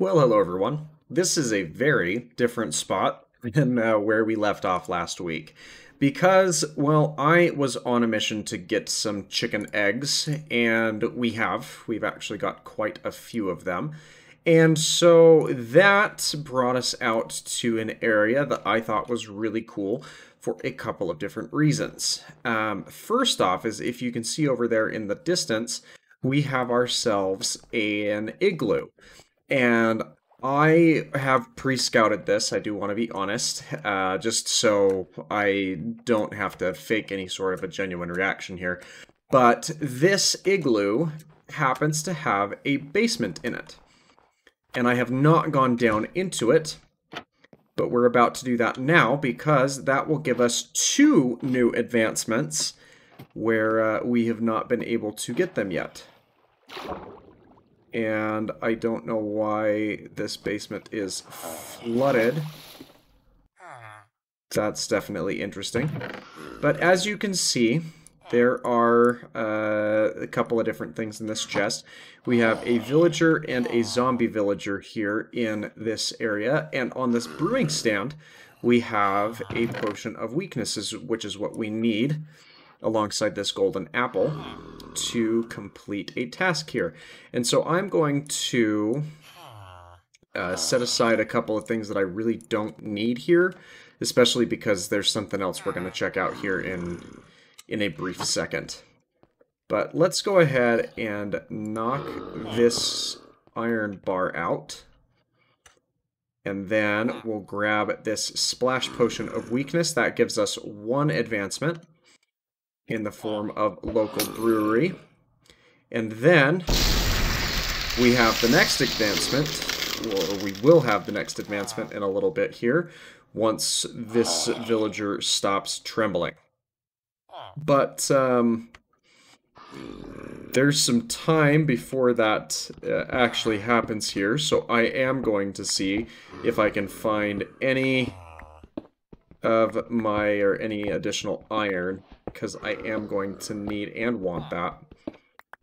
Well, hello everyone. This is a very different spot than where we left off last week. Because, well, I was on a mission to get some chicken eggs, and we've actually got quite a few of them. And so that brought us out to an area that I thought was really cool for a couple of different reasons. First off is if you can see over there in the distance, we have ourselves an igloo. And I have pre-scouted this, I do want to be honest, just so I don't have to fake any sort of a genuine reaction here. But this igloo happens to have a basement in it. And I have not gone down into it, but we're about to do that now because that will give us 2 new advancements where we have not been able to get them yet. And I don't know why this basement is flooded. That's definitely interesting. But as you can see, there are a couple of different things in this chest. We have a villager and a zombie villager here in this area. And on this brewing stand, we have a potion of weaknesses, which is what we need alongside this golden apple to complete a task here. And so I'm going to set aside a couple of things that I really don't need here, especially because there's something else we're going to check out here in a brief second. But let's go ahead and knock this iron bar out. And then we'll grab this splash potion of weakness. That gives us 1 advancement in the form of local brewery. And then we have the next advancement, or we will have the next advancement in a little bit here, once this villager stops trembling. But there's some time before that actually happens here, so I am going to see if I can find any of any additional iron, because I am going to need and want that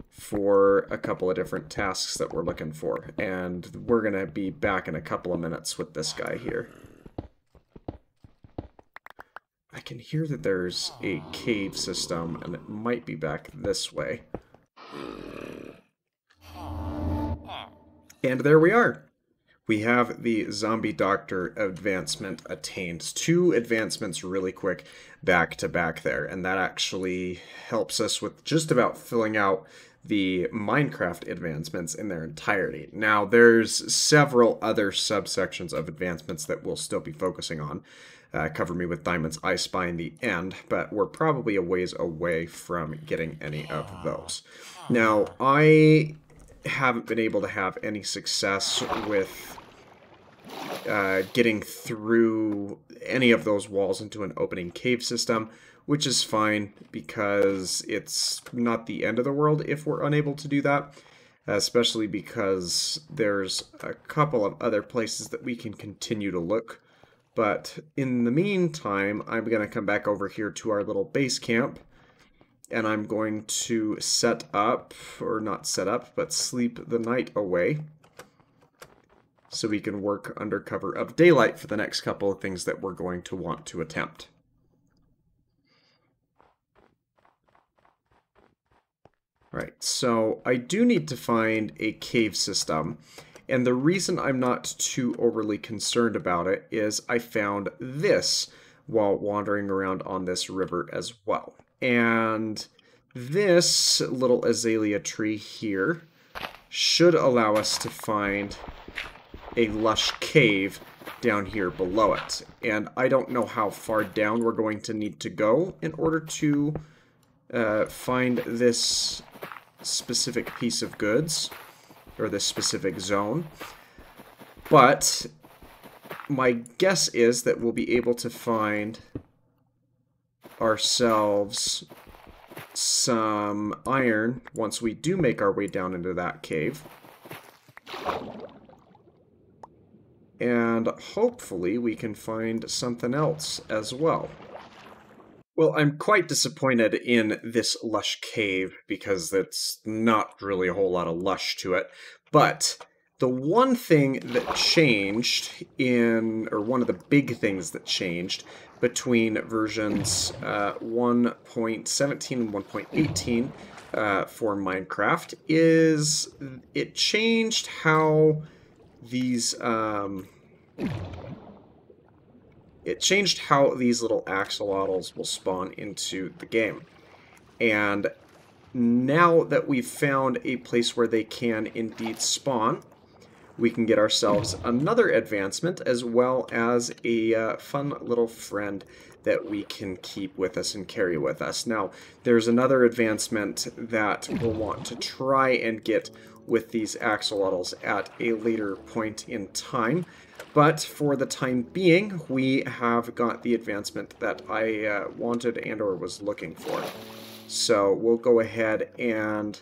for a couple of different tasks that we're looking for. And we're going to be back in a couple of minutes with this guy here. I can hear that there's a cave system, and it might be back this way. And there we are. We have the zombie doctor advancement attained. 2 advancements really quick back to back there. And that actually helps us with just about filling out the Minecraft advancements in their entirety. Now, there's several other subsections of advancements that we'll still be focusing on. Cover Me with Diamonds, I Spy in the end, but we're probably a ways away from getting any of those. Now, I haven't been able to have any success with getting through any of those walls into an opening cave system, which is fine because it's not the end of the world if we're unable to do that, especially because there's a couple of other places that we can continue to look. But in the meantime, I'm going to come back over here to our little base camp, and I'm going to set up, or not set up, but sleep the night away, so we can work under cover of daylight for the next couple of things that we're going to want to attempt. Alright, so I do need to find a cave system, and the reason I'm not too overly concerned about it is I found this while wandering around on this river as well. And this little azalea tree here should allow us to find a lush cave down here below it. And I don't know how far down we're going to need to go in order to find this specific piece of goods, or this specific zone. But my guess is that we'll be able to find ourselves some iron once we do make our way down into that cave. And hopefully we can find something else as well. Well, I'm quite disappointed in this lush cave because it's not really a whole lot of lush to it. But The one thing that changed or one of the big things that changed between versions 1.17 and 1.18 for Minecraft is it changed how these little axolotls will spawn into the game. And now that we've found a place where they can indeed spawn, we can get ourselves another advancement as well as a fun little friend that we can keep with us and carry with us. Now, there's another advancement that we'll want to try and get with these axolotls at a later point in time. But for the time being, we have got the advancement that I wanted and or was looking for. So we'll go ahead and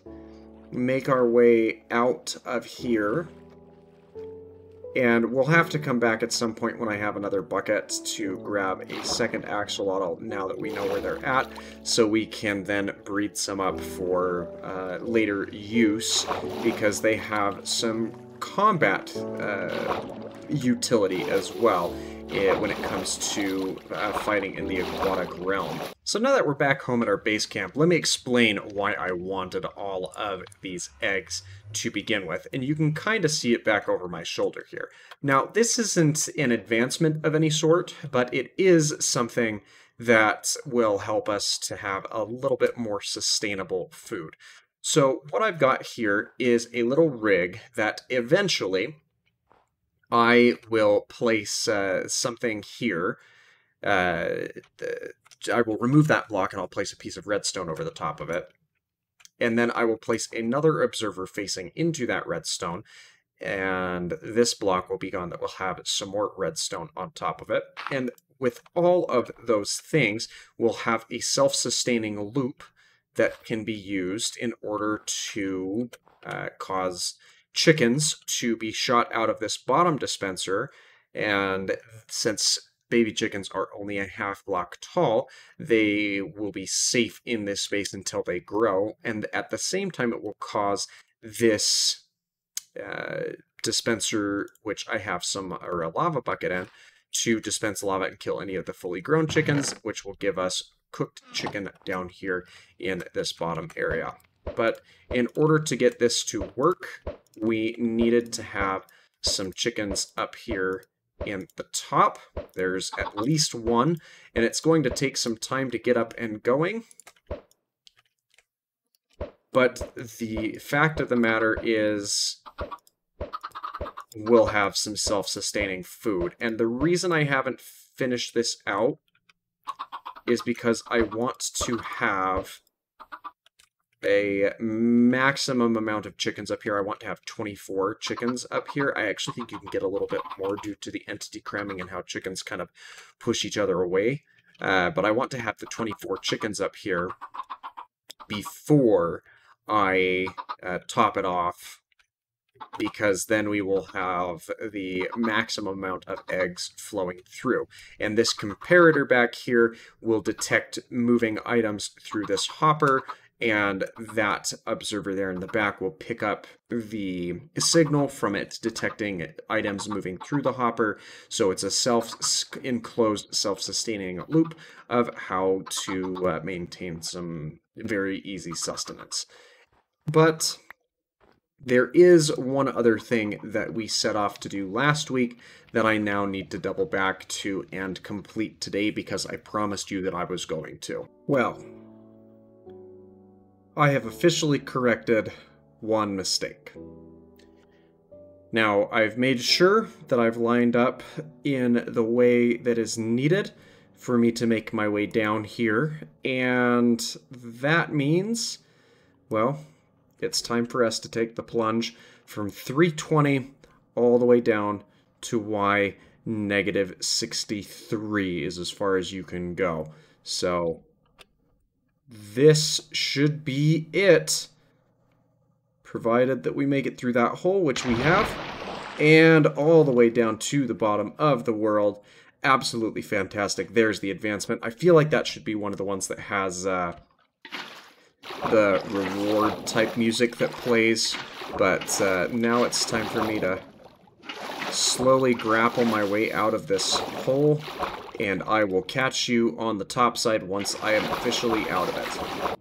make our way out of here. And we'll have to come back at some point when I have another bucket to grab a second axolotl now that we know where they're at, so we can then breed some up for later use, because they have some combat utility as well when it comes to fighting in the aquatic realm. So now that we're back home at our base camp, let me explain why I wanted all of these eggs to begin with. And you can kind of see it back over my shoulder here. Now, this isn't an advancement of any sort, but it is something that will help us to have a little bit more sustainable food. So what I've got here is a little rig that eventually I will place something here. I will remove that block and I'll place a piece of redstone over the top of it. And then I will place another observer facing into that redstone. And this block will be gone that will have some more redstone on top of it. And with all of those things, we'll have a self-sustaining loop that can be used in order to cause chickens to be shot out of this bottom dispenser. And since baby chickens are only a half block tall, they will be safe in this space until they grow. And at the same time, it will cause this dispenser, which I have a lava bucket in, to dispense lava and kill any of the fully grown chickens, which will give us cooked chicken down here in this bottom area. But in order to get this to work, we needed to have some chickens up here in the top. There's at least one, and it's going to take some time to get up and going. But the fact of the matter is, we'll have some self-sustaining food. And the reason I haven't finished this out is because I want to have a maximum amount of chickens up here. I want to have 24 chickens up here. I actually think you can get a little bit more due to the entity cramming and how chickens kind of push each other away. But I want to have the 24 chickens up here before I top it off, because then we will have the maximum amount of eggs flowing through. And this comparator back here will detect moving items through this hopper, and that observer there in the back will pick up the signal from it detecting items moving through the hopper. So it's a self-enclosed, self-sustaining loop of how to maintain some very easy sustenance. But there is one other thing that we set off to do last week that I now need to double back to and complete today, because I promised you that I was going to. Well, I have officially corrected one mistake. Now, I've made sure that I've lined up in the way that is needed for me to make my way down here, and that means, well, it's time for us to take the plunge from 320 all the way down to Y negative 63 is as far as you can go. So this should be it, provided that we make it through that hole, which we have, and all the way down to the bottom of the world. Absolutely fantastic. There's the advancement. I feel like that should be one of the ones that has the reward type music that plays But now it's time for me to slowly grapple my way out of this hole, and I will catch you on the top side once I am officially out of it.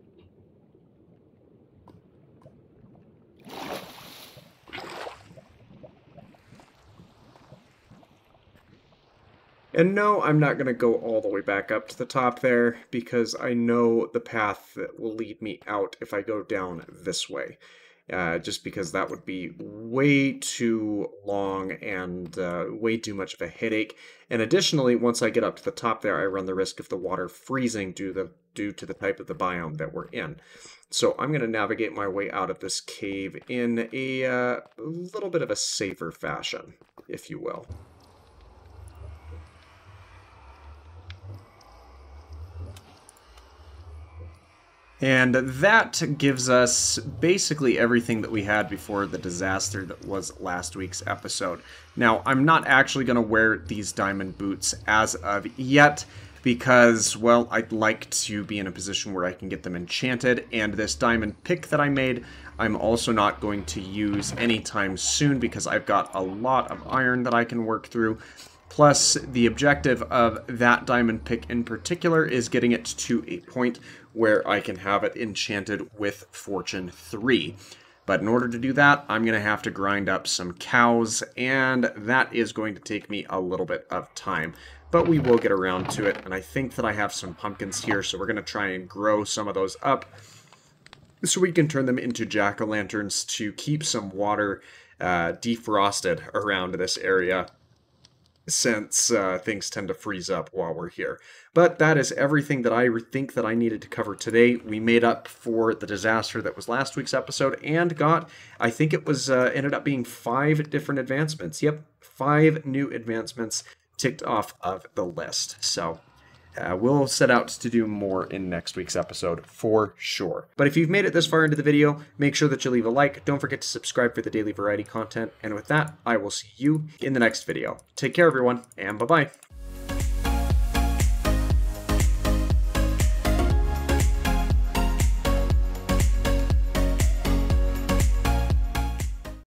And no, I'm not going to go all the way back up to the top there, because I know the path that will lead me out if I go down this way. Just because that would be way too long and way too much of a headache. And additionally, once I get up to the top there, I run the risk of the water freezing due to the type of the biome that we're in. So I'm going to navigate my way out of this cave in a little bit of a safer fashion, if you will. And that gives us basically everything that we had before the disaster that was last week's episode. Now, I'm not actually going to wear these diamond boots as of yet because, well, I'd like to be in a position where I can get them enchanted, and this diamond pick that I made, I'm also not going to use anytime soon because I've got a lot of iron that I can work through. Plus, the objective of that diamond pick in particular is getting it to a point where I can have it enchanted with Fortune 3. But in order to do that, I'm going to have to grind up some cows, and that is going to take me a little bit of time. But we will get around to it, and I think that I have some pumpkins here, so we're going to try and grow some of those up so we can turn them into jack-o'-lanterns to keep some water defrosted around this area, since things tend to freeze up while we're here. But that is everything that I think that I needed to cover today. We made up for the disaster that was last week's episode and got, I think it was, ended up being 5 different advancements. Yep, 5 new advancements ticked off of the list. So we'll set out to do more in next week's episode for sure. But if you've made it this far into the video, make sure that you leave a like. Don't forget to subscribe for the daily variety content. And with that, I will see you in the next video. Take care, everyone, and bye-bye.